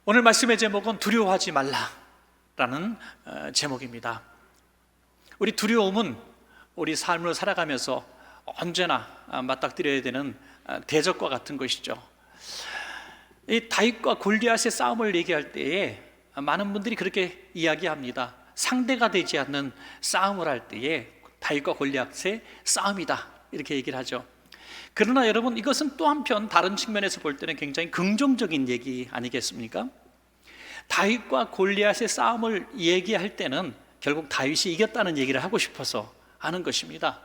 오늘 말씀의 제목은 두려워하지 말라라는 제목입니다. 우리 두려움은 우리 삶을 살아가면서 언제나 맞닥뜨려야 되는 대적과 같은 것이죠. 이 다윗과 골리앗의 싸움을 얘기할 때에 많은 분들이 그렇게 이야기합니다. 상대가 되지 않는 싸움을 할 때에 다윗과 골리앗의 싸움이다, 이렇게 얘기를 하죠. 그러나 여러분, 이것은 또 한편 다른 측면에서 볼 때는 굉장히 긍정적인 얘기 아니겠습니까? 다윗과 골리앗의 싸움을 얘기할 때는 결국 다윗이 이겼다는 얘기를 하고 싶어서 하는 것입니다.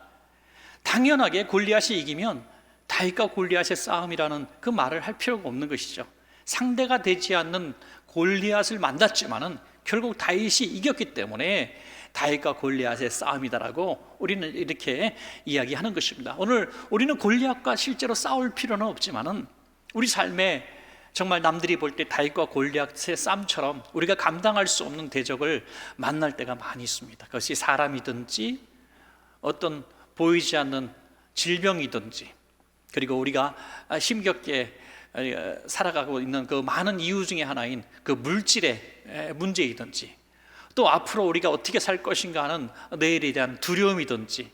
당연하게 골리앗이 이기면 다윗과 골리앗의 싸움이라는 그 말을 할 필요가 없는 것이죠. 상대가 되지 않는 골리앗을 만났지만은 결국 다윗이 이겼기 때문에 다윗과 골리앗의 싸움이다라고 우리는 이렇게 이야기하는 것입니다. 오늘 우리는 골리앗과 실제로 싸울 필요는 없지만은 우리 삶에 정말 남들이 볼 때 다윗과 골리앗의 싸움처럼 우리가 감당할 수 없는 대적을 만날 때가 많이 있습니다. 그것이 사람이든지 어떤 보이지 않는 질병이든지, 그리고 우리가 힘겹게 살아가고 있는 그 많은 이유 중에 하나인 그 물질의 문제이든지, 또 앞으로 우리가 어떻게 살 것인가 하는 내일에 대한 두려움이든지,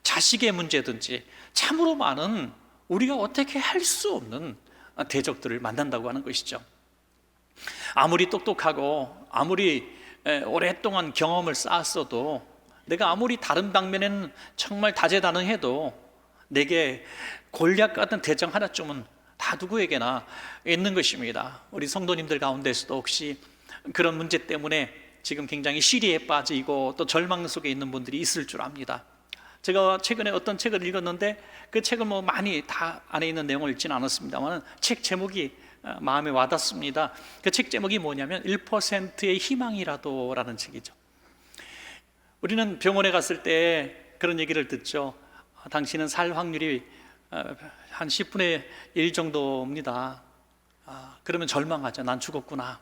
자식의 문제든지, 참으로 많은 우리가 어떻게 할 수 없는 대적들을 만난다고 하는 것이죠. 아무리 똑똑하고 아무리 오랫동안 경험을 쌓았어도, 내가 아무리 다른 방면에는 정말 다재다능해도 내게 골리앗 같은 대적 하나쯤은 다 누구에게나 있는 것입니다. 우리 성도님들 가운데서도 혹시 그런 문제 때문에 지금 굉장히 시리에 빠지고 또 절망 속에 있는 분들이 있을 줄 압니다. 제가 최근에 어떤 책을 읽었는데 그 책은 많이 다 안에 있는 내용을 읽지는 않았습니다만 책 제목이 마음에 와닿습니다. 그 책 제목이 뭐냐면 1%의 희망이라도 라는 책이죠. 우리는 병원에 갔을 때 그런 얘기를 듣죠. 당신은 살 확률이 한 10분의 1 정도입니다. 그러면 절망하죠. 난 죽었구나.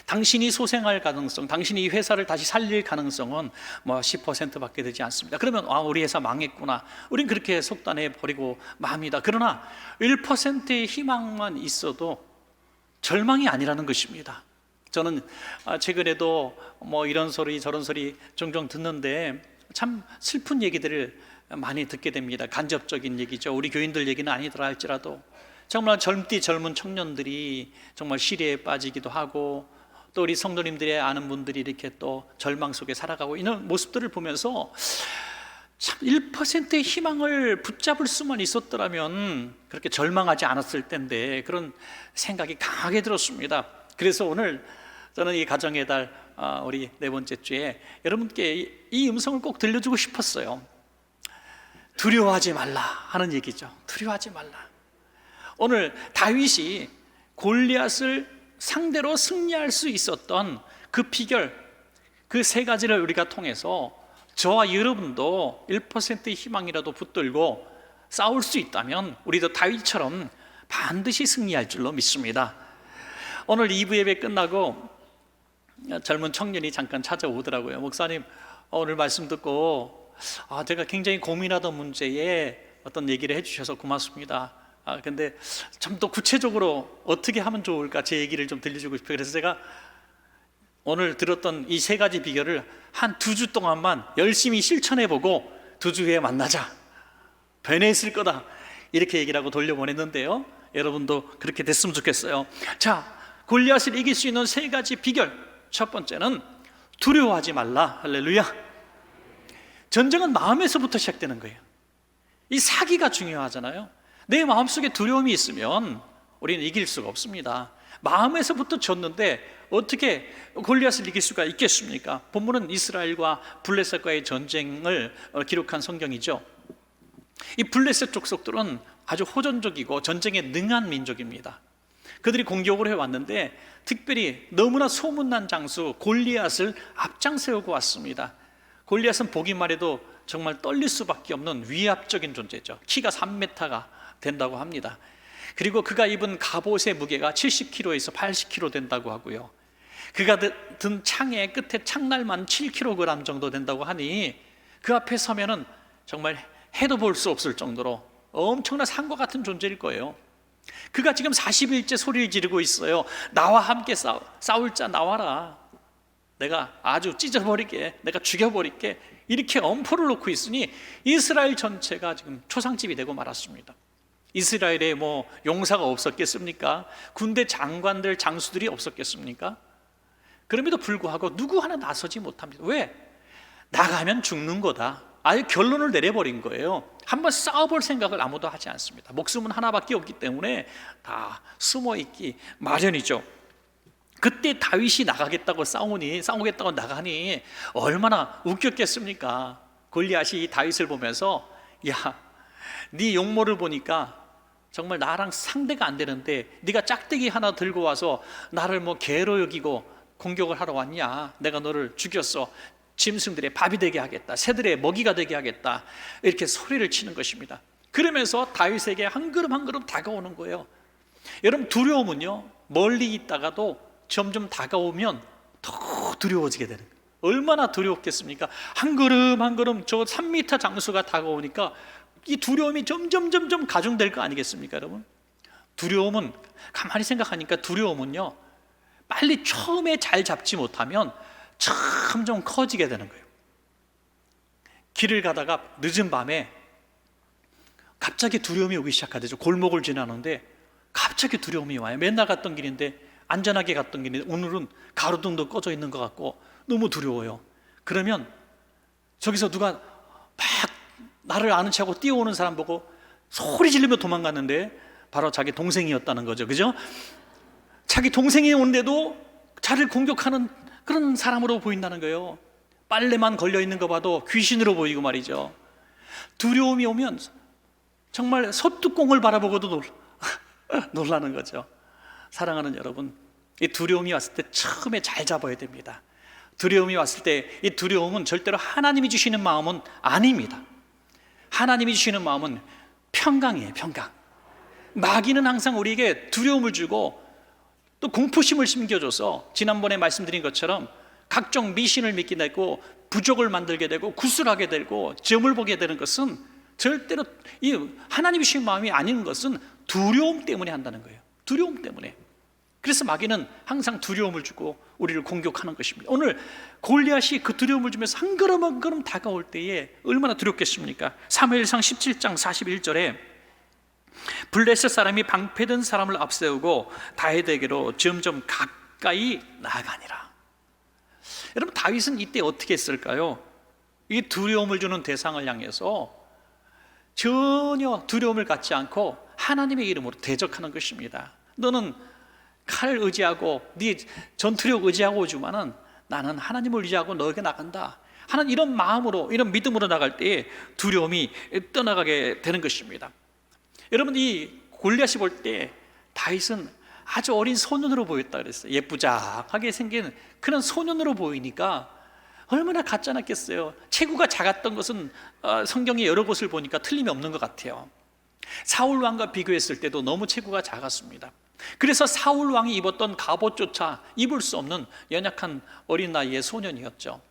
당신이 소생할 가능성, 당신이 이 회사를 다시 살릴 가능성은 10%밖에 되지 않습니다. 그러면 우리 회사 망했구나, 우린 그렇게 속단해 버리고 맙니다. 그러나 1%의 희망만 있어도 절망이 아니라는 것입니다. 저는 최근에도 이런 소리 저런 소리 종종 듣는데 참 슬픈 얘기들을 많이 듣게 됩니다. 간접적인 얘기죠. 우리 교인들 얘기는 아니더라 할지라도 정말 젊은 청년들이 정말 시리에 빠지기도 하고, 또 우리 성도님들의 아는 분들이 이렇게 또 절망 속에 살아가고 있는 모습들을 보면서 참 1%의 희망을 붙잡을 수만 있었더라면 그렇게 절망하지 않았을 텐데, 그런 생각이 강하게 들었습니다. 그래서 오늘 저는 이 가정의 달 우리 네 번째 주에 여러분께 이 음성을 꼭 들려주고 싶었어요. 두려워하지 말라 하는 얘기죠. 두려워하지 말라. 오늘 다윗이 골리앗을 상대로 승리할 수 있었던 그 비결, 그 세 가지를 우리가 통해서 저와 여러분도 1%의 희망이라도 붙들고 싸울 수 있다면 우리도 다윗처럼 반드시 승리할 줄로 믿습니다. 오늘 2부 예배 끝나고 젊은 청년이 잠깐 찾아오더라고요. 목사님, 오늘 말씀 듣고 제가 굉장히 고민하던 문제에 어떤 얘기를 해주셔서 고맙습니다. 근데 좀 더 구체적으로 어떻게 하면 좋을까, 제 얘기를 좀 들려주고 싶어요. 그래서 제가 오늘 들었던 이 세 가지 비결을 한 2주 동안만 열심히 실천해보고 2주 후에 만나자, 변해있을 거다, 이렇게 얘기를 하고 돌려보냈는데요. 여러분도 그렇게 됐으면 좋겠어요. 자, 골리앗을 이길 수 있는 세 가지 비결, 첫 번째는 두려워하지 말라. 할렐루야. 전쟁은 마음에서부터 시작되는 거예요. 이 사기가 중요하잖아요. 내 마음속에 두려움이 있으면 우리는 이길 수가 없습니다. 마음에서부터 졌는데 어떻게 골리앗을 이길 수가 있겠습니까? 본문은 이스라엘과 블레셋과의 전쟁을 기록한 성경이죠. 이 블레셋 족속들은 아주 호전적이고 전쟁에 능한 민족입니다. 그들이 공격을 해왔는데 특별히 너무나 소문난 장수 골리앗을 앞장세우고 왔습니다. 골리앗은 보기만 해도 정말 떨릴 수밖에 없는 위압적인 존재죠. 키가 3m가 된다고 합니다. 그리고 그가 입은 갑옷의 무게가 70kg에서 80kg 된다고 하고요. 그가 든 창의 끝에 창날만 7kg 정도 된다고 하니 그 앞에 서면은 정말 해도 볼 수 없을 정도로 엄청난 산과 같은 존재일 거예요. 그가 지금 40일째 소리를 지르고 있어요. 나와 함께 싸울 자 나와라. 내가 아주 찢어버릴게, 내가 죽여버릴게, 이렇게 엄포를 놓고 있으니 이스라엘 전체가 지금 초상집이 되고 말았습니다. 이스라엘에 뭐 용사가 없었겠습니까? 군대 장관들, 장수들이 없었겠습니까? 그럼에도 불구하고 누구 하나 나서지 못합니다. 왜? 나가면 죽는 거다, 아예 결론을 내려버린 거예요. 한번 싸워볼 생각을 아무도 하지 않습니다. 목숨은 하나밖에 없기 때문에 다 숨어있기 마련이죠. 그때 다윗이 나가겠다고 싸우겠다고 나가니 얼마나 웃겼겠습니까? 골리앗이 다윗을 보면서, 야, 네 용모를 보니까 정말 나랑 상대가 안 되는데 네가 짝대기 하나 들고 와서 나를 뭐 개로 여기고 공격을 하러 왔냐? 내가 너를 죽였어. 짐승들의 밥이 되게 하겠다, 새들의 먹이가 되게 하겠다, 이렇게 소리를 치는 것입니다. 그러면서 다윗에게 한 걸음 한 걸음 다가오는 거예요. 여러분, 두려움은요, 멀리 있다가도 점점 다가오면 더 두려워지게 되는 거예요. 얼마나 두려웠겠습니까? 한 걸음 한 걸음 저 3m 장수가 다가오니까 이 두려움이 점점 가중될 거 아니겠습니까, 여러분? 두려움은, 가만히 생각하니까 두려움은요, 빨리 처음에 잘 잡지 못하면 점점 커지게 되는 거예요. 길을 가다가 늦은 밤에 갑자기 두려움이 오기 시작하죠. 골목을 지나는데 갑자기 두려움이 와요. 맨날 갔던 길인데, 안전하게 갔던 길인데 오늘은 가로등도 꺼져 있는 것 같고 너무 두려워요. 그러면 저기서 누가 막 나를 아는 척하고 뛰어오는 사람 보고 소리 지르며 도망갔는데 바로 자기 동생이었다는 거죠. 그죠? 자기 동생이 오는데도 자를 공격하는 그런 사람으로 보인다는 거예요. 빨래만 걸려있는 거 봐도 귀신으로 보이고 말이죠. 두려움이 오면 정말 솥뚜껑을 바라보고도 놀라는 거죠. 사랑하는 여러분, 이 두려움이 왔을 때 처음에 잘 잡아야 됩니다. 두려움이 왔을 때 이 두려움은 절대로 하나님이 주시는 마음은 아닙니다. 하나님이 주시는 마음은 평강이에요. 평강. 마귀는 항상 우리에게 두려움을 주고 또 공포심을 심겨줘서, 지난번에 말씀드린 것처럼 각종 미신을 믿게 되고 부족을 만들게 되고 구술하게 되고 점을 보게 되는 것은 절대로 이 하나님이 주신 마음이 아닌 것은 두려움 때문에 한다는 거예요. 두려움 때문에. 그래서 마귀는 항상 두려움을 주고 우리를 공격하는 것입니다. 오늘 골리앗이 그 두려움을 주면서 한 걸음 한 걸음 다가올 때에 얼마나 두렵겠습니까? 사무엘상 17장 41절에 블레셋 사람이 방패든 사람을 앞세우고 다윗에게로 점점 가까이 나아가니라. 여러분, 다윗은 이때 어떻게 했을까요? 이 두려움을 주는 대상을 향해서 전혀 두려움을 갖지 않고 하나님의 이름으로 대적하는 것입니다. 너는 칼을 의지하고 네 전투력 의지하고 오지만은 나는 하나님을 의지하고 너에게 나간다 하는 이런 마음으로, 이런 믿음으로 나갈 때 두려움이 떠나가게 되는 것입니다. 여러분, 이 골리앗이 볼 때 다윗은 아주 어린 소년으로 보였다 그랬어요. 예쁘장하게 생긴 그런 소년으로 보이니까 얼마나 같지 않았겠어요. 체구가 작았던 것은 성경의 여러 곳을 보니까 틀림이 없는 것 같아요. 사울 왕과 비교했을 때도 너무 체구가 작았습니다. 그래서 사울 왕이 입었던 갑옷조차 입을 수 없는 연약한 어린 나이의 소년이었죠.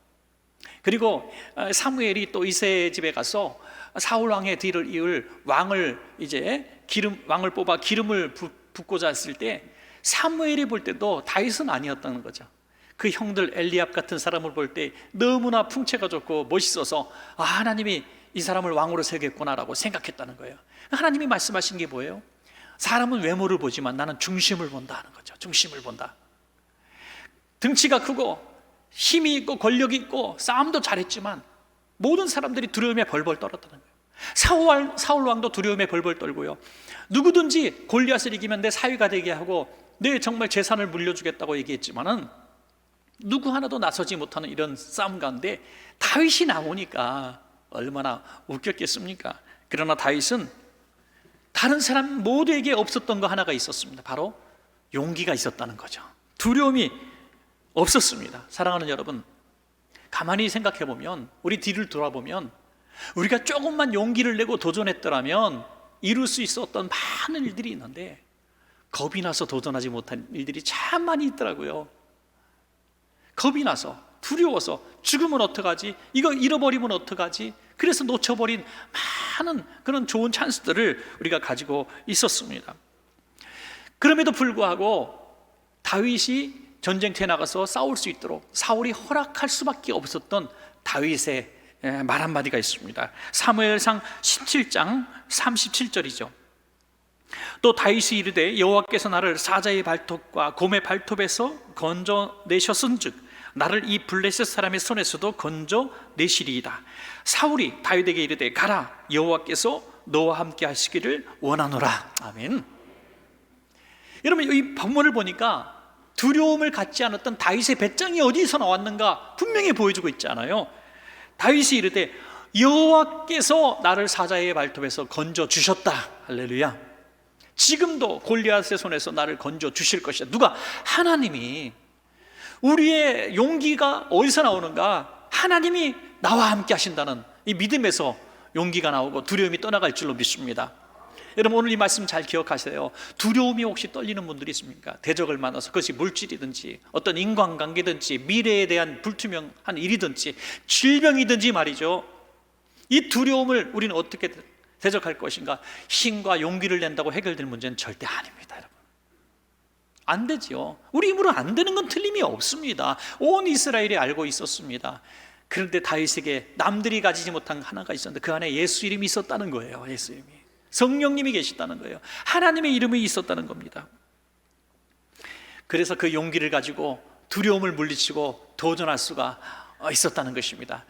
그리고 사무엘이 또 이새의 집에 가서 사울 왕의 뒤를 이을 왕을 왕을 뽑아 기름을 붓고자 했을 때 사무엘이 볼 때도 다윗은 아니었다는 거죠. 그 형들 엘리압 같은 사람을 볼 때 너무나 풍채가 좋고 멋있어서 하나님이 이 사람을 왕으로 세우겠구나라고 생각했다는 거예요. 하나님이 말씀하신 게 뭐예요? 사람은 외모를 보지만 나는 중심을 본다 하는 거죠. 중심을 본다. 등치가 크고 힘이 있고 권력이 있고 싸움도 잘했지만 모든 사람들이 두려움에 벌벌 떨었다는 거예요. 사울 왕도 두려움에 벌벌 떨고요. 누구든지 골리앗을 이기면 내 사위가 되게 하고 내 정말 재산을 물려주겠다고 얘기했지만은 누구 하나도 나서지 못하는 이런 싸움 가운데 다윗이 나오니까 얼마나 웃겼겠습니까? 그러나 다윗은 다른 사람 모두에게 없었던 거 하나가 있었습니다. 바로 용기가 있었다는 거죠. 두려움이 없었습니다. 사랑하는 여러분, 가만히 생각해 보면, 우리 뒤를 돌아보면 우리가 조금만 용기를 내고 도전했더라면 이룰 수 있었던 많은 일들이 있는데 겁이 나서 도전하지 못한 일들이 참 많이 있더라고요. 겁이 나서, 두려워서 죽으면 어떡하지? 이거 잃어버리면 어떡하지? 그래서 놓쳐버린 많은 그런 좋은 찬스들을 우리가 가지고 있었습니다. 그럼에도 불구하고 다윗이 전쟁터에 나가서 싸울 수 있도록 사울이 허락할 수밖에 없었던 다윗의 말 한마디가 있습니다. 사무엘상 17장 37절이죠. 또 다윗이 이르되 여호와께서 나를 사자의 발톱과 곰의 발톱에서 건져내셨은즉 나를 이 블레셋 사람의 손에서도 건져내시리이다. 사울이 다윗에게 이르되 가라, 여호와께서 너와 함께 하시기를 원하노라. 아멘. 여러분, 이 본문을 보니까 두려움을 갖지 않았던 다윗의 배짱이 어디서 나왔는가 분명히 보여주고 있잖아요. 다윗이 이르되 여호와께서 나를 사자의 발톱에서 건져주셨다. 할렐루야. 지금도 골리앗의 손에서 나를 건져주실 것이다. 누가? 하나님이. 우리의 용기가 어디서 나오는가? 하나님이 나와 함께 하신다는 이 믿음에서 용기가 나오고 두려움이 떠나갈 줄로 믿습니다. 여러분, 오늘 이 말씀 잘 기억하세요. 두려움이 혹시 떨리는 분들이 있습니까? 대적을 만나서, 그것이 물질이든지 어떤 인간관계든지 미래에 대한 불투명한 일이든지 질병이든지 말이죠. 이 두려움을 우리는 어떻게 대적할 것인가? 힘과 용기를 낸다고 해결될 문제는 절대 아닙니다, 여러분. 안 되죠. 우리 힘으로 안 되는 건 틀림이 없습니다. 온 이스라엘이 알고 있었습니다. 그런데 다윗에게 남들이 가지지 못한 하나가 있었는데 그 안에 예수 이름이 있었다는 거예요. 예수 이름이, 성령님이 계시다는 거예요. 하나님의 이름이 있었다는 겁니다. 그래서 그 용기를 가지고 두려움을 물리치고 도전할 수가 있었다는 것입니다.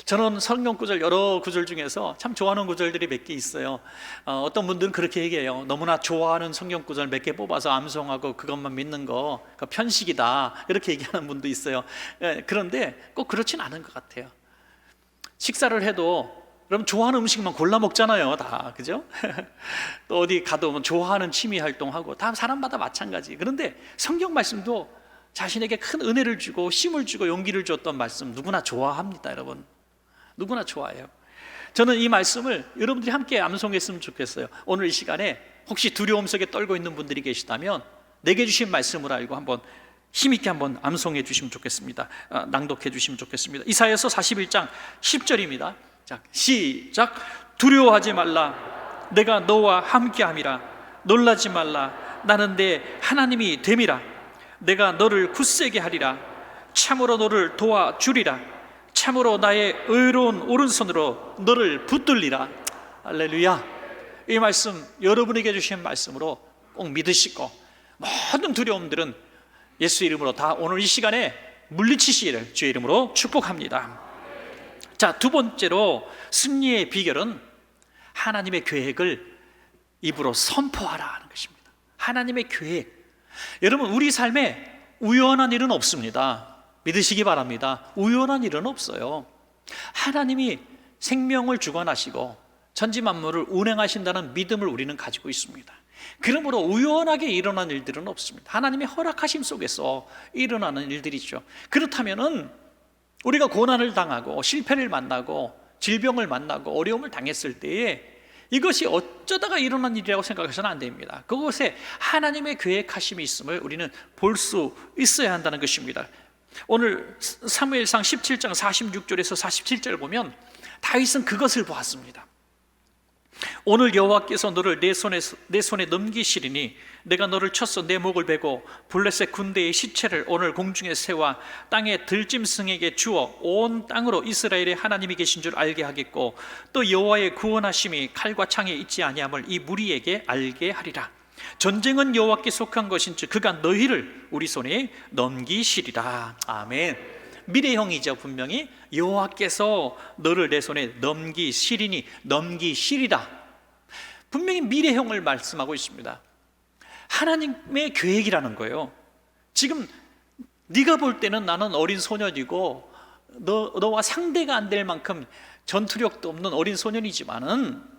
저는 성경 구절, 여러 구절 중에서 참 좋아하는 구절들이 몇 개 있어요. 어떤 분들은 그렇게 얘기해요. 너무나 좋아하는 성경 구절 몇 개 뽑아서 암송하고 그것만 믿는 거 편식이다, 이렇게 얘기하는 분도 있어요. 그런데 꼭 그렇진 않은 것 같아요. 식사를 해도 그럼 좋아하는 음식만 골라 먹잖아요, 다. 그죠? 또 어디 가도 좋아하는 취미 활동하고, 다 사람마다 마찬가지. 그런데 성경 말씀도 자신에게 큰 은혜를 주고 힘을 주고 용기를 줬던 말씀 누구나 좋아합니다, 여러분. 누구나 좋아해요. 저는 이 말씀을 여러분들이 함께 암송했으면 좋겠어요. 오늘 이 시간에 혹시 두려움 속에 떨고 있는 분들이 계시다면 내게 주신 말씀을 알고 한번 힘있게 한번 암송해 주시면 좋겠습니다. 낭독해 주시면 좋겠습니다. 이사야서 41장 10절입니다. 자, 시작. 두려워하지 말라, 내가 너와 함께함이라. 놀라지 말라, 나는 내 하나님이 됨이라. 내가 너를 굳세게 하리라. 참으로 너를 도와주리라. 참으로 나의 의로운 오른손으로 너를 붙들리라. 할렐루야. 이 말씀 여러분에게 주신 말씀으로 꼭 믿으시고 모든 두려움들은 예수 이름으로 다 오늘 이 시간에 물리치시기를 주의 이름으로 축복합니다. 자, 두 번째로 승리의 비결은 하나님의 계획을 입으로 선포하라 하는 것입니다. 하나님의 계획. 여러분, 우리 삶에 우연한 일은 없습니다. 믿으시기 바랍니다. 우연한 일은 없어요. 하나님이 생명을 주관하시고 천지만물을 운행하신다는 믿음을 우리는 가지고 있습니다. 그러므로 우연하게 일어난 일들은 없습니다. 하나님의 허락하심 속에서 일어나는 일들이죠. 그렇다면은 우리가 고난을 당하고 실패를 만나고 질병을 만나고 어려움을 당했을 때에 이것이 어쩌다가 일어난 일이라고 생각해서는 안 됩니다. 그것에 하나님의 계획하심이 있음을 우리는 볼 수 있어야 한다는 것입니다. 오늘 사무엘상 17장 46절에서 47절을 보면 다윗은 그것을 보았습니다. 오늘 여호와께서 너를 내 손에 넘기시리니 내가 너를 쳐서 내 목을 베고 블레셋 군대의 시체를 오늘 공중에 세워 땅의 들짐승에게 주어 온 땅으로 이스라엘의 하나님이 계신 줄 알게 하겠고 또 여호와의 구원하심이 칼과 창에 있지 아니함을 이 무리에게 알게 하리라. 전쟁은 여호와께 속한 것인즉 그가 너희를 우리 손에 넘기시리라. 아멘. 미래형이죠. 분명히 여호와께서 너를 내 손에 넘기시리니, 넘기시리라. 분명히 미래형을 말씀하고 있습니다. 하나님의 계획이라는 거예요. 지금 네가 볼 때는 나는 어린 소년이고 너와 상대가 안 될 만큼 전투력도 없는 어린 소년이지만은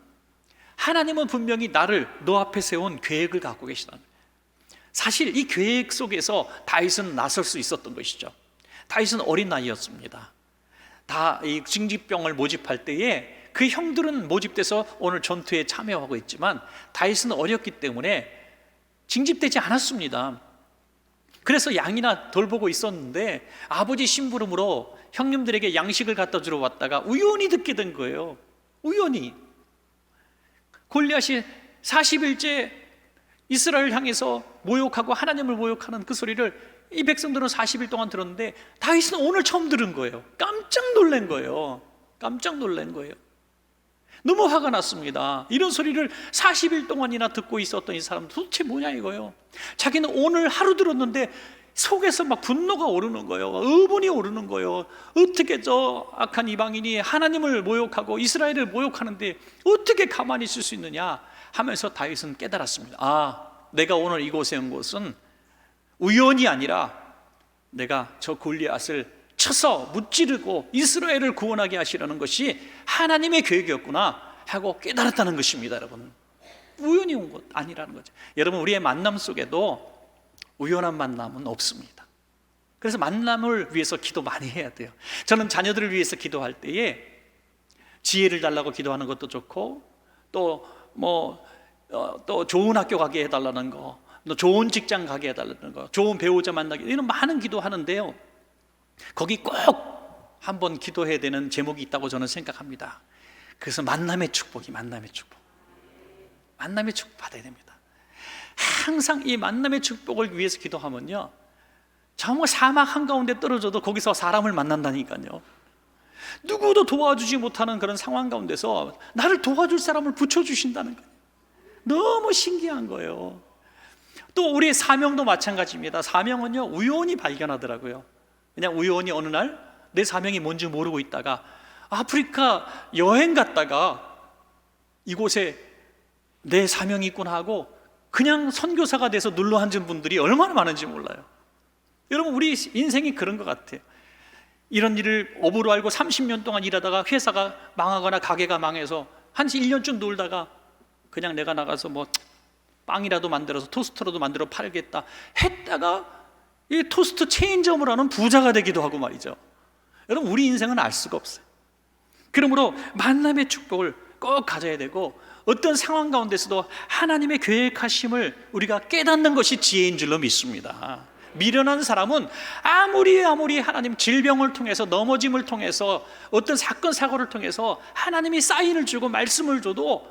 하나님은 분명히 나를 너 앞에 세운 계획을 갖고 계시다. 사실 이 계획 속에서 다윗은 나설 수 있었던 것이죠. 다윗은 어린 나이였습니다. 다 이 징집병을 모집할 때에 그 형들은 모집돼서 오늘 전투에 참여하고 있지만 다윗은 어렸기 때문에 징집되지 않았습니다. 그래서 양이나 돌보고 있었는데 아버지 심부름으로 형님들에게 양식을 갖다 주러 왔다가 우연히 듣게 된 거예요. 우연히 골리앗이 40일째 이스라엘 향해서 모욕하고 하나님을 모욕하는 그 소리를 이 백성들은 40일 동안 들었는데 다윗은 오늘 처음 들은 거예요. 깜짝 놀란 거예요. 깜짝 놀란 거예요. 너무 화가 났습니다. 이런 소리를 40일 동안이나 듣고 있었던 이 사람 도대체 뭐냐 이거예요. 자기는 오늘 하루 들었는데 속에서 막 분노가 오르는 거예요. 의분이 오르는 거예요. 어떻게 저 악한 이방인이 하나님을 모욕하고 이스라엘을 모욕하는데 어떻게 가만히 있을 수 있느냐 하면서 다윗은 깨달았습니다. 아, 내가 오늘 이곳에 온 것은 우연이 아니라 내가 저 골리앗을 쳐서 무찌르고 이스라엘을 구원하게 하시려는 것이 하나님의 계획이었구나 하고 깨달았다는 것입니다. 여러분, 우연히 온 것 아니라는 거죠. 여러분, 우리의 만남 속에도 우연한 만남은 없습니다. 그래서 만남을 위해서 기도 많이 해야 돼요. 저는 자녀들을 위해서 기도할 때에 지혜를 달라고 기도하는 것도 좋고, 또 좋은 학교 가게 해달라는 거, 또 좋은 직장 가게 해달라는 거, 좋은 배우자 만나게, 이런 많은 기도하는데요, 거기 꼭 한번 기도해야 되는 제목이 있다고 저는 생각합니다. 그래서 만남의 축복 받아야 됩니다. 항상 이 만남의 축복을 위해서 기도하면요, 정말 사막 한가운데 떨어져도 거기서 사람을 만난다니까요. 누구도 도와주지 못하는 그런 상황 가운데서 나를 도와줄 사람을 붙여주신다는 거예요. 너무 신기한 거예요. 또 우리의 사명도 마찬가지입니다. 사명은요, 우연히 발견하더라고요. 그냥 우연히 어느 날 내 사명이 뭔지 모르고 있다가 아프리카 여행 갔다가 이곳에 내 사명이 있구나 하고 그냥 선교사가 돼서 눌러 앉은 분들이 얼마나 많은지 몰라요. 여러분, 우리 인생이 그런 것 같아요. 이런 일을 업으로 알고 30년 동안 일하다가 회사가 망하거나 가게가 망해서 한 1년쯤 놀다가 그냥 내가 나가서 뭐 빵이라도 만들어서 토스트라도 만들어 팔겠다 했다가 이 토스트 체인점을 하는 부자가 되기도 하고 말이죠. 여러분, 우리 인생은 알 수가 없어요. 그러므로 만남의 축복을 꼭 가져야 되고, 어떤 상황 가운데서도 하나님의 계획하심을 우리가 깨닫는 것이 지혜인 줄로 믿습니다. 미련한 사람은 아무리 하나님 질병을 통해서, 넘어짐을 통해서, 어떤 사건 사고를 통해서 하나님이 사인을 주고 말씀을 줘도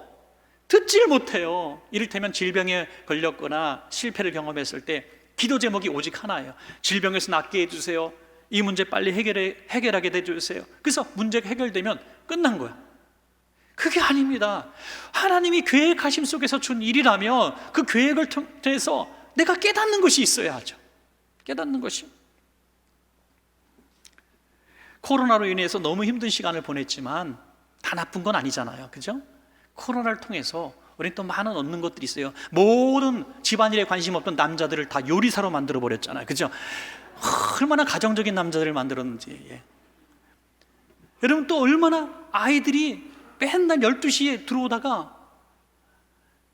듣질 못해요. 이를테면 질병에 걸렸거나 실패를 경험했을 때 기도 제목이 오직 하나예요. 질병에서 낫게 해주세요. 이 문제 빨리 해결하게 해주세요. 그래서 문제가 해결되면 끝난 거야. 그게 아닙니다. 하나님이 계획하심 속에서 준 일이라면 그 계획을 통해서 내가 깨닫는 것이 있어야 하죠. 깨닫는 것이. 코로나로 인해서 너무 힘든 시간을 보냈지만 다 나쁜 건 아니잖아요. 그죠? 코로나를 통해서 우리는 또 많은 얻는 것들이 있어요. 모든 집안일에 관심 없던 남자들을 다 요리사로 만들어 버렸잖아요. 그죠? 얼마나 가정적인 남자들을 만들었는지. 예. 여러분, 또 얼마나 아이들이 맨날 12시에 들어오다가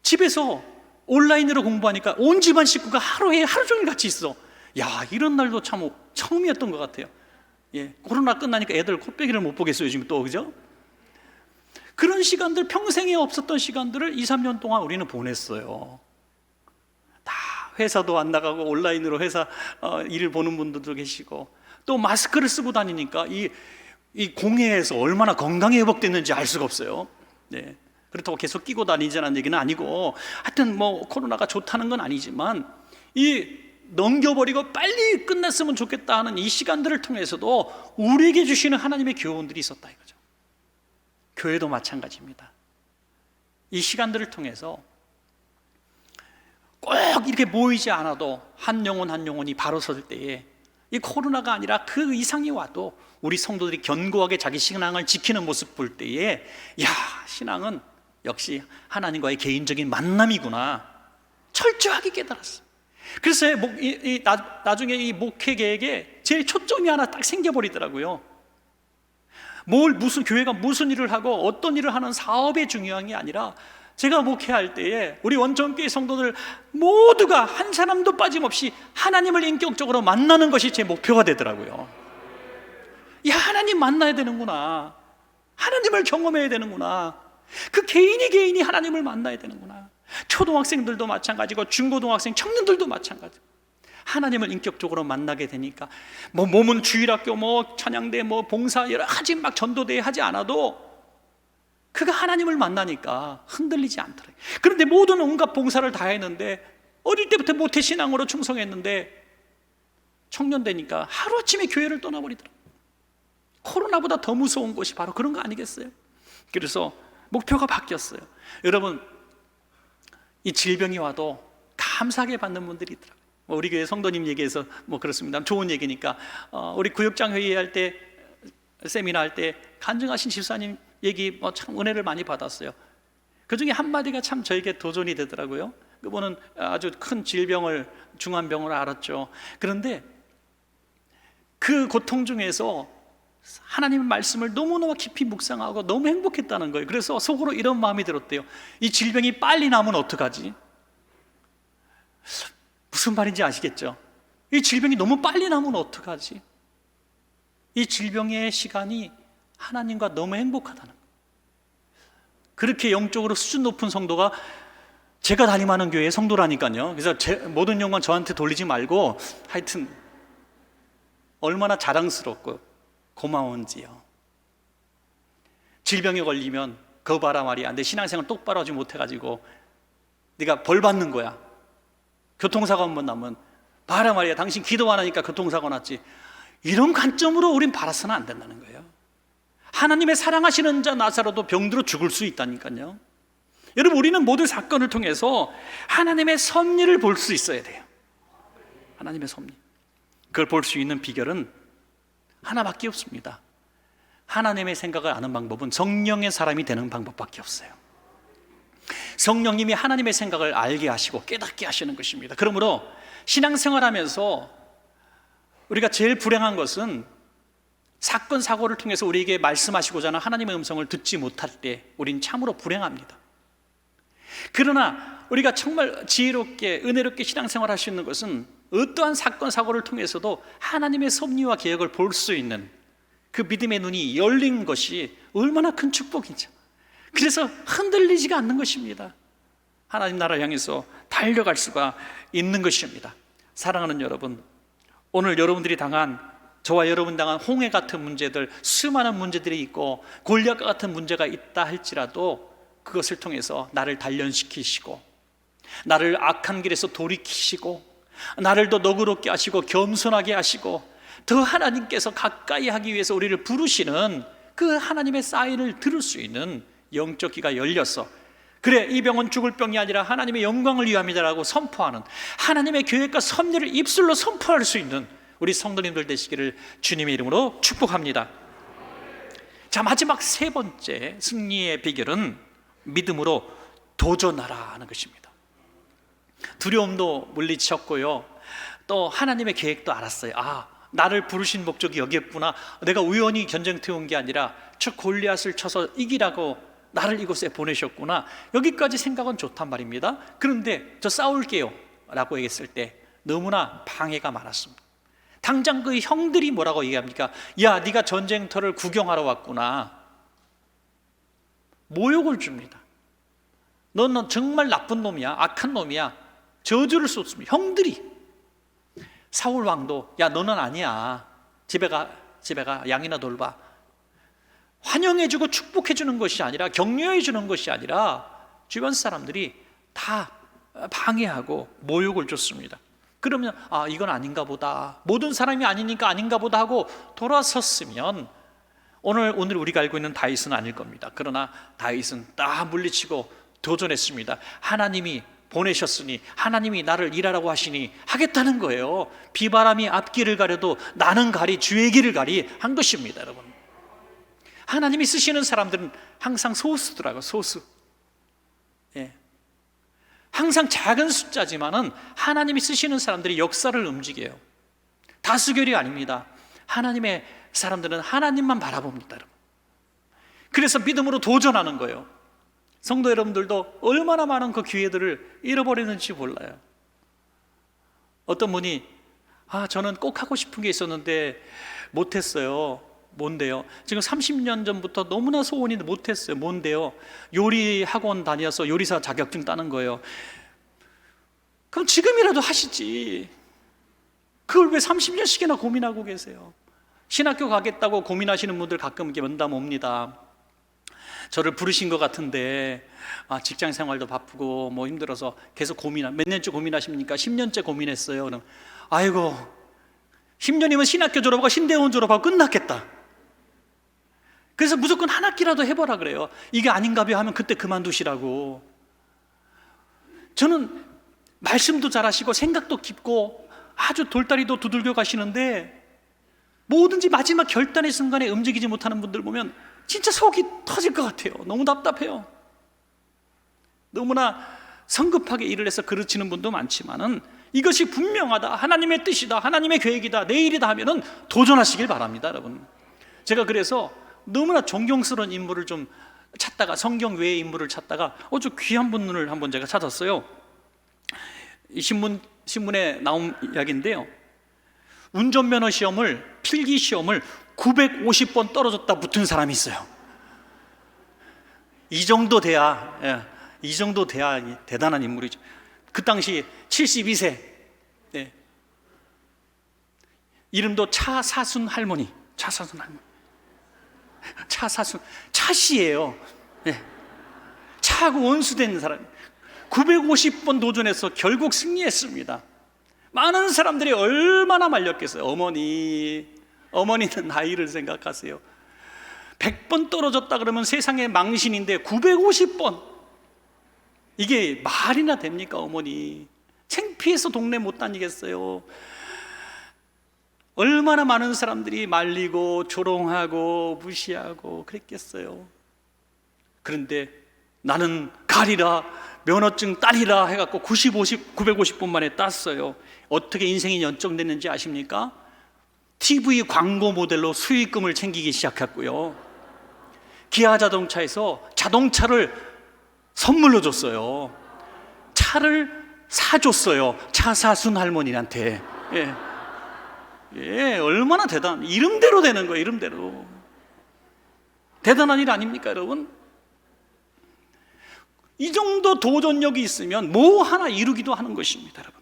집에서 온라인으로 공부하니까 온 집안 식구가 하루 종일 같이 있어. 야, 이런 날도 참 처음이었던 것 같아요. 예. 코로나 끝나니까 애들 코빼기를 못 보겠어요, 요즘 또. 그죠? 그런 시간들, 평생에 없었던 시간들을 2, 3년 동안 우리는 보냈어요. 다 회사도 안 나가고 온라인으로 회사 일을 보는 분들도 계시고, 또 마스크를 쓰고 다니니까 이 공해에서 얼마나 건강에 회복됐는지 알 수가 없어요. 네. 그렇다고 계속 끼고 다니자는 얘기는 아니고, 하여튼 뭐 코로나가 좋다는 건 아니지만 이 넘겨버리고 빨리 끝났으면 좋겠다 하는 이 시간들을 통해서도 우리에게 주시는 하나님의 교훈들이 있었다 이거죠. 교회도 마찬가지입니다. 이 시간들을 통해서 꼭 이렇게 모이지 않아도 한 영혼이 바로 설 때에, 이 코로나가 아니라 그 이상이 와도 우리 성도들이 견고하게 자기 신앙을 지키는 모습 볼 때에, 야, 신앙은 역시 하나님과의 개인적인 만남이구나 철저하게 깨달았어요. 그래서 나중에 이 목회 계획에 제일 초점이 하나 딱 생겨버리더라고요. 무슨 교회가 무슨 일을 하고 어떤 일을 하는 사업이 중요한 게 아니라, 제가 목회할 때에 우리 원정교회 성도들 모두가 한 사람도 빠짐없이 하나님을 인격적으로 만나는 것이 제 목표가 되더라고요. 야, 하나님 만나야 되는구나. 하나님을 경험해야 되는구나. 그 개인이 하나님을 만나야 되는구나. 초등학생들도 마찬가지고 중고등학생, 청년들도 마찬가지고 하나님을 인격적으로 만나게 되니까 뭐 몸은 주일학교, 뭐 찬양대, 뭐 봉사 여러 가지 막 전도대회 하지 않아도 그가 하나님을 만나니까 흔들리지 않더래요. 그런데 모든 온갖 봉사를 다 했는데, 어릴 때부터 모태신앙으로 충성했는데 청년 되니까 하루아침에 교회를 떠나버리더라고요. 코로나보다 더 무서운 것이 바로 그런 거 아니겠어요? 그래서 목표가 바뀌었어요. 여러분, 이 질병이 와도 감사하게 받는 분들이 있더라고요. 우리 교회 성도님 얘기해서 그렇습니다. 좋은 얘기니까 우리 구역장 회의할 때, 세미나 할 때 간증하신 집사님 얘기 참 은혜를 많이 받았어요. 그 중에 한마디가 참 저에게 도전이 되더라고요. 그분은 아주 큰 질병을, 중환병을 앓았죠. 그런데 그 고통 중에서 하나님의 말씀을 너무너무 깊이 묵상하고 너무 행복했다는 거예요. 그래서 속으로 이런 마음이 들었대요. 이 질병이 빨리 나면 어떡하지? 무슨 말인지 아시겠죠? 이 질병이 너무 빨리 나면 어떡하지? 이 질병의 시간이 하나님과 너무 행복하다는 거예요. 그렇게 영적으로 수준 높은 성도가 제가 담임하는 교회의 성도라니까요. 그래서 모든 영광 저한테 돌리지 말고 하여튼 얼마나 자랑스럽고 고마운지요. 질병에 걸리면 거 봐라 말이야, 내 신앙생활 똑바로 하지 못해가지고 네가 벌 받는 거야. 교통사고 한번 나면 봐라 말이야, 당신 기도 안 하니까 교통사고 났지. 이런 관점으로 우린 바라서는 안 된다는 거예요. 하나님의 사랑하시는 자 나사로도 병들어 죽을 수 있다니까요. 여러분, 우리는 모든 사건을 통해서 하나님의 섭리를 볼 수 있어야 돼요. 하나님의 섭리, 그걸 볼 수 있는 비결은 하나밖에 없습니다. 하나님의 생각을 아는 방법은 성령의 사람이 되는 방법밖에 없어요. 성령님이 하나님의 생각을 알게 하시고 깨닫게 하시는 것입니다. 그러므로 신앙생활하면서 우리가 제일 불행한 것은 사건 사고를 통해서 우리에게 말씀하시고자 하는 하나님의 음성을 듣지 못할 때 우린 참으로 불행합니다. 그러나 우리가 정말 지혜롭게 은혜롭게 신앙생활 할 수 있는 것은 어떠한 사건 사고를 통해서도 하나님의 섭리와 계획을 볼 수 있는 그 믿음의 눈이 열린 것이 얼마나 큰 축복이죠. 그래서 흔들리지가 않는 것입니다. 하나님 나라를 향해서 달려갈 수가 있는 것입니다. 사랑하는 여러분, 오늘 여러분들이 당한, 저와 여러분 당한 홍해 같은 문제들, 수많은 문제들이 있고 골리앗과 같은 문제가 있다 할지라도 그것을 통해서 나를 단련시키시고 나를 악한 길에서 돌이키시고 나를 더 너그럽게 하시고 겸손하게 하시고 더 하나님께서 가까이 하기 위해서 우리를 부르시는 그 하나님의 사인을 들을 수 있는 영적 귀가 열려서, 그래, 이 병은 죽을 병이 아니라 하나님의 영광을 위함이다라고 선포하는, 하나님의 계획과 섭리를 입술로 선포할 수 있는 우리 성도님들 되시기를 주님의 이름으로 축복합니다. 자, 마지막 세 번째 승리의 비결은 믿음으로 도전하라 하는 것입니다. 두려움도 물리쳤고요, 또 하나님의 계획도 알았어요. 나를 부르신 목적이 여기였구나. 내가 우연히 전쟁터에 온 게 아니라 저 골리앗을 쳐서 이기라고 나를 이곳에 보내셨구나. 여기까지 생각은 좋단 말입니다. 그런데 저 싸울게요 라고 얘기했을 때 너무나 방해가 많았습니다. 당장 그 형들이 뭐라고 얘기합니까? 야, 네가 전쟁터를 구경하러 왔구나. 모욕을 줍니다. 너는 정말 나쁜 놈이야, 악한 놈이야, 저주를 쏟습니다. 형들이. 사울 왕도 야, 너는 아니야, 집에 가 양이나 돌봐. 환영해주고 축복해주는 것이 아니라, 격려해주는 것이 아니라 주변 사람들이 다 방해하고 모욕을 줬습니다. 그러면 이건 아닌가 보다, 모든 사람이 아니니까 아닌가 보다 하고 돌아섰으면 오늘 우리가 알고 있는 다윗은 아닐 겁니다. 그러나 다윗은 다 물리치고 도전했습니다. 하나님이 보내셨으니, 하나님이 나를 일하라고 하시니 하겠다는 거예요. 비바람이 앞길을 가려도 나는 가리 주의 길을 가리 한 것입니다. 여러분, 하나님이 쓰시는 사람들은 항상 소수더라고요. 소수. 예. 항상 작은 숫자지만은 하나님이 쓰시는 사람들이 역사를 움직여요. 다수결이 아닙니다. 하나님의 사람들은 하나님만 바라봅니다. 여러분. 그래서 믿음으로 도전하는 거예요. 성도 여러분들도 얼마나 많은 그 기회들을 잃어버리는지 몰라요. 어떤 분이 저는 꼭 하고 싶은 게 있었는데 못했어요. 뭔데요? 지금 30년 전부터 너무나 소원이 못했어요. 뭔데요? 요리 학원 다녀서 요리사 자격증 따는 거예요. 그럼 지금이라도 하시지. 그걸 왜 30년씩이나 고민하고 계세요? 신학교 가겠다고 고민하시는 분들 가끔 이렇게 면담 옵니다. 저를 부르신 것 같은데 직장 생활도 바쁘고 뭐 힘들어서 계속 몇 년째 고민하십니까? 10년째 고민했어요. 그럼 아이고 10년이면 신학교 졸업하고 신대원 졸업하고 끝났겠다. 그래서 무조건 한 학기라도 해보라 그래요. 이게 아닌가 봐요 하면 그때 그만두시라고. 저는 말씀도 잘하시고 생각도 깊고 아주 돌다리도 두들겨 가시는데 뭐든지 마지막 결단의 순간에 움직이지 못하는 분들 보면 진짜 속이 터질 것 같아요. 너무 답답해요. 너무나 성급하게 일을 해서 그르치는 분도 많지만은 이것이 분명하다, 하나님의 뜻이다, 하나님의 계획이다, 내 일이다 하면은 도전하시길 바랍니다, 여러분. 제가 그래서 너무나 존경스러운 인물을 좀 찾다가, 성경 외의 인물을 찾다가 아주 귀한 분을 한번 제가 찾았어요. 이 신문에 나온 이야기인데요, 운전면허 시험을, 필기 시험을 950번 떨어졌다 붙은 사람이 있어요. 이 정도 돼야 대단한 인물이죠. 그 당시 72세, 네. 이름도 차사순 할머니. 차씨예요. 네. 차하고 원수된 사람. 950번 도전해서 결국 승리했습니다. 많은 사람들이 얼마나 말렸겠어요. 어머니는 나이를 생각하세요. 100번 떨어졌다 그러면 세상의 망신인데 950번, 이게 말이나 됩니까? 어머니 창피해서 동네 못 다니겠어요. 얼마나 많은 사람들이 말리고 조롱하고 무시하고 그랬겠어요. 그런데 나는 가리라, 면허증 따리라 해갖고 950번 만에 땄어요. 어떻게 인생이 연정됐는지 아십니까? TV 광고 모델로 수익금을 챙기기 시작했고요, 기아 자동차에서 자동차를 선물로 줬어요. 차를 사줬어요, 차사순 할머니한테. 얼마나 이름대로 되는 거예요. 이름대로. 대단한 일 아닙니까, 여러분? 이 정도 도전력이 있으면 뭐 하나 이루기도 하는 것입니다, 여러분.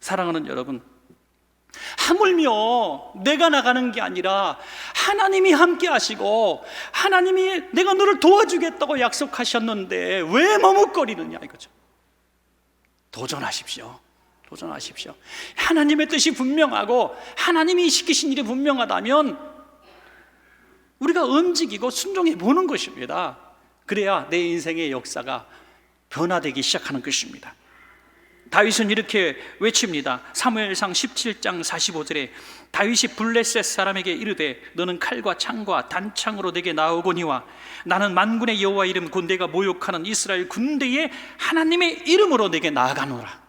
사랑하는 여러분, 하물며 내가 나가는 게 아니라 하나님이 함께 하시고 하나님이 내가 너를 도와주겠다고 약속하셨는데 왜 머뭇거리느냐 이거죠. 도전하십시오. 하나님의 뜻이 분명하고 하나님이 시키신 일이 분명하다면 우리가 움직이고 순종해 보는 것입니다. 그래야 내 인생의 역사가 변화되기 시작하는 것입니다. 다윗은 이렇게 외칩니다. 사무엘상 17장 45절에 다윗이 블레셋 사람에게 이르되 너는 칼과 창과 단창으로 내게 나오거니와 나는 만군의 여호와 이름 곧 내가 모욕하는 이스라엘 군대의 하나님의 이름으로 내게 나아가노라.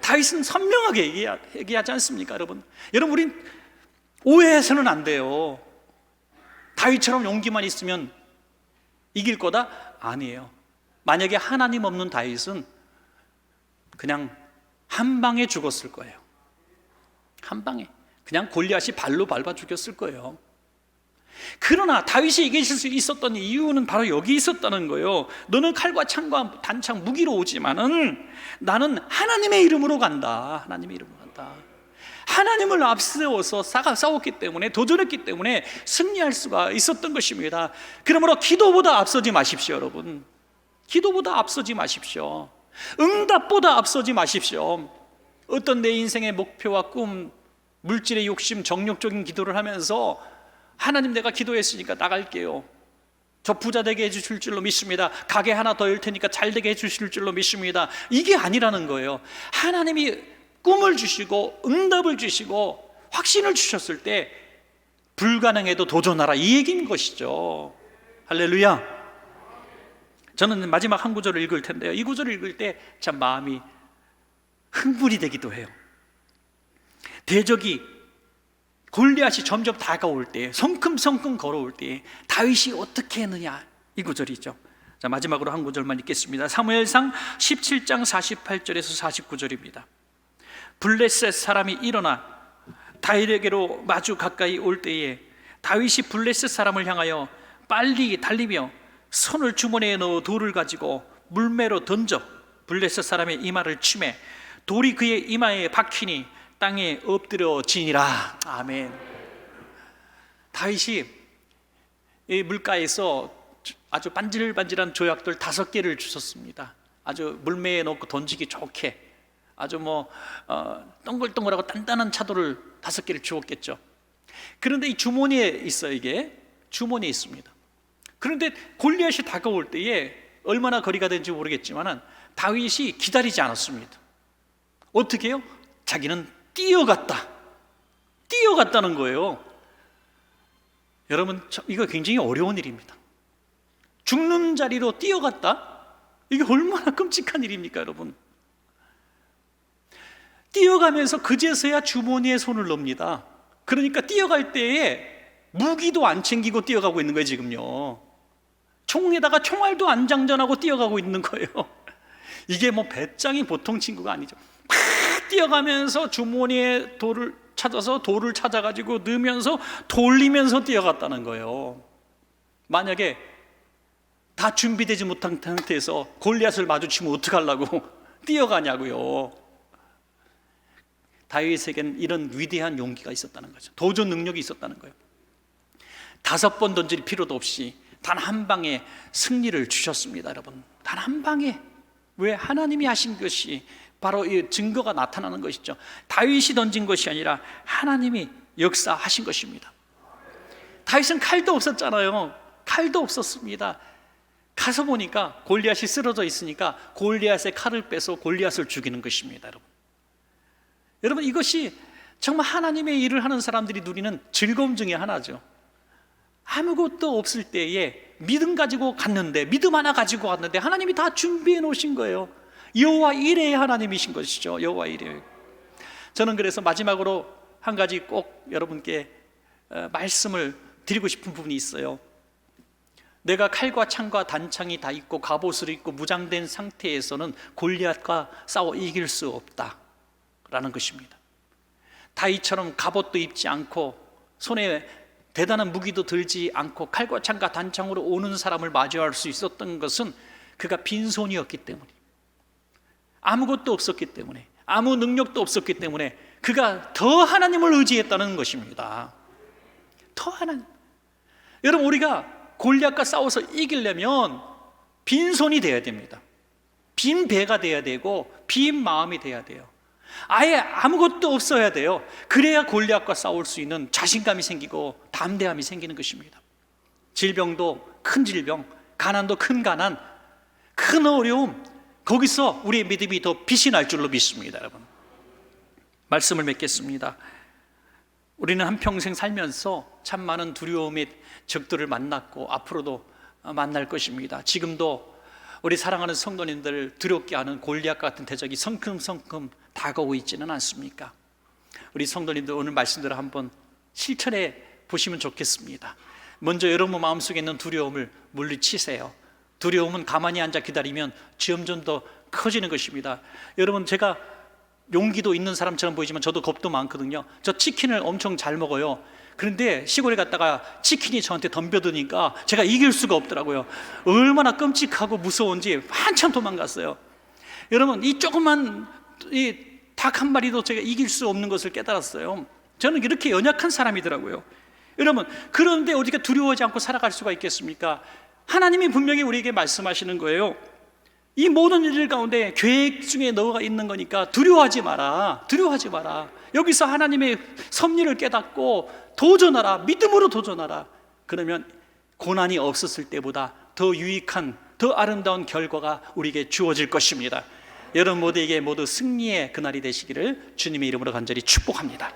다윗은 선명하게 얘기하지 않습니까, 여러분? 여러분, 우린 오해해서는 안 돼요. 다윗처럼 용기만 있으면 이길 거다? 아니에요. 만약에 하나님 없는 다윗은 그냥 한 방에 죽었을 거예요. 한 방에 그냥 골리앗이 발로 밟아 죽였을 거예요. 그러나 다윗이 이길 수 있었던 이유는 바로 여기 있었다는 거예요. 너는 칼과 창과 단창 무기로 오지만은 나는 하나님의 이름으로 간다. 하나님의 이름으로 간다. 하나님을 앞세워서 싸웠기 때문에, 도전했기 때문에 승리할 수가 있었던 것입니다. 그러므로 기도보다 앞서지 마십시오, 여러분. 기도보다 앞서지 마십시오. 응답보다 앞서지 마십시오. 어떤 내 인생의 목표와 꿈, 물질의 욕심, 정욕적인 기도를 하면서 하나님 내가 기도했으니까 나갈게요, 저 부자 되게 해주실 줄로 믿습니다, 가게 하나 더 열 테니까 잘 되게 해주실 줄로 믿습니다, 이게 아니라는 거예요. 하나님이 꿈을 주시고 응답을 주시고 확신을 주셨을 때 불가능해도 도전하라, 이 얘기인 것이죠. 할렐루야. 저는 마지막 한 구절을 읽을 텐데요, 이 구절을 읽을 때 참 마음이 흥분이 되기도 해요. 대적이 골리앗이 점점 다가올 때, 성큼성큼 걸어올 때 다윗이 어떻게 했느냐, 이 구절이죠. 자, 마지막으로 한 구절만 읽겠습니다. 사무엘상 17장 48절에서 49절입니다. 블레셋 사람이 일어나 다윗에게로 마주 가까이 올 때에 다윗이 블레셋 사람을 향하여 빨리 달리며 손을 주머니에 넣어 돌을 가지고 물매로 던져 블레셋 사람의 이마를 치매 돌이 그의 이마에 박히니 땅에 엎드려지니라. 아멘. 다윗이 이 물가에서 아주 반질반질한 조약돌 5개를 주셨습니다. 아주 물매에 넣고 던지기 좋게 아주 동글동글하고 단단한 차돌을 5개를 주었겠죠. 그런데 이 주머니에 있어요. 이게 주머니에 있습니다. 그런데 골리앗이 다가올 때에 얼마나 거리가 되는지 모르겠지만 다윗이 기다리지 않았습니다. 어떻게 해요? 자기는 뛰어갔다는 거예요. 여러분, 이거 굉장히 어려운 일입니다. 죽는 자리로 뛰어갔다? 이게 얼마나 끔찍한 일입니까, 여러분? 뛰어가면서 그제서야 주머니에 손을 넣습니다. 그러니까 뛰어갈 때에 무기도 안 챙기고 뛰어가고 있는 거예요, 지금요. 총에다가 총알도 안 장전하고 뛰어가고 있는 거예요. 이게 배짱이 보통 친구가 아니죠. 막 뛰어가면서 주머니에 돌을 찾아가지고 넣으면서 돌리면서 뛰어갔다는 거예요. 만약에 다 준비되지 못한 상태에서 골리앗을 마주치면 어떡하려고 뛰어가냐고요. 다윗에겐 이런 위대한 용기가 있었다는 거죠. 도전 능력이 있었다는 거예요. 5번 던질 필요도 없이 단 한 방에 승리를 주셨습니다, 여러분. 단 한 방에. 왜? 하나님이 하신 것이 바로 이 증거가 나타나는 것이죠. 다윗이 던진 것이 아니라 하나님이 역사하신 것입니다. 다윗은 칼도 없었잖아요. 칼도 없었습니다. 가서 보니까 골리앗이 쓰러져 있으니까 골리앗의 칼을 빼서 골리앗을 죽이는 것입니다, 여러분. 여러분, 이것이 정말 하나님의 일을 하는 사람들이 누리는 즐거움 중에 하나죠. 아무것도 없을 때에 믿음 가지고 갔는데, 믿음 하나 가지고 갔는데 하나님이 다 준비해 놓으신 거예요. 여호와 이레의 하나님이신 것이죠. 여호와 이레. 저는 그래서 마지막으로 한 가지 꼭 여러분께 말씀을 드리고 싶은 부분이 있어요. 내가 칼과 창과 단창이 다 있고 갑옷을 입고 무장된 상태에서는 골리앗과 싸워 이길 수 없다라는 것입니다. 다윗처럼 갑옷도 입지 않고 손에 대단한 무기도 들지 않고 칼과 창과 단창으로 오는 사람을 마주할 수 있었던 것은 그가 빈손이었기 때문에, 아무것도 없었기 때문에, 아무 능력도 없었기 때문에 그가 더 하나님을 의지했다는 것입니다. 더 하나님. 여러분, 우리가 골리앗과 싸워서 이기려면 빈손이 돼야 됩니다. 빈 배가 돼야 되고 빈 마음이 돼야 돼요. 아예 아무것도 없어야 돼요. 그래야 골리앗과 싸울 수 있는 자신감이 생기고 담대함이 생기는 것입니다. 질병도 큰 질병, 가난도 큰 가난, 큰 어려움, 거기서 우리의 믿음이 더 빛이 날 줄로 믿습니다, 여러분. 말씀을 맺겠습니다. 우리는 한평생 살면서 참 많은 두려움의 적들을 만났고 앞으로도 만날 것입니다. 지금도 우리 사랑하는 성도님들을 두렵게 하는 골리앗 같은 대적이 성큼성큼 다가오고 있지는 않습니까? 우리 성도님들 오늘 말씀대로 한번 실천해 보시면 좋겠습니다. 먼저 여러분 마음속에 있는 두려움을 물리치세요. 두려움은 가만히 앉아 기다리면 점점 더 커지는 것입니다. 여러분, 제가 용기도 있는 사람처럼 보이지만 저도 겁도 많거든요. 저 치킨을 엄청 잘 먹어요. 그런데 시골에 갔다가 치킨이 저한테 덤벼드니까 제가 이길 수가 없더라고요. 얼마나 끔찍하고 무서운지 한참 도망갔어요. 여러분, 이 조그만 닭 한 마리도 제가 이길 수 없는 것을 깨달았어요. 저는 이렇게 연약한 사람이더라고요. 여러분, 그런데 어디가 두려워하지 않고 살아갈 수가 있겠습니까? 하나님이 분명히 우리에게 말씀하시는 거예요. 이 모든 일들 가운데 계획 중에 너가 있는 거니까 두려워하지 마라. 두려워하지 마라. 여기서 하나님의 섭리를 깨닫고 도전하라. 믿음으로 도전하라. 그러면 고난이 없었을 때보다 더 유익한, 더 아름다운 결과가 우리에게 주어질 것입니다. 여러분 모두에게 모두 승리의 그날이 되시기를 주님의 이름으로 간절히 축복합니다.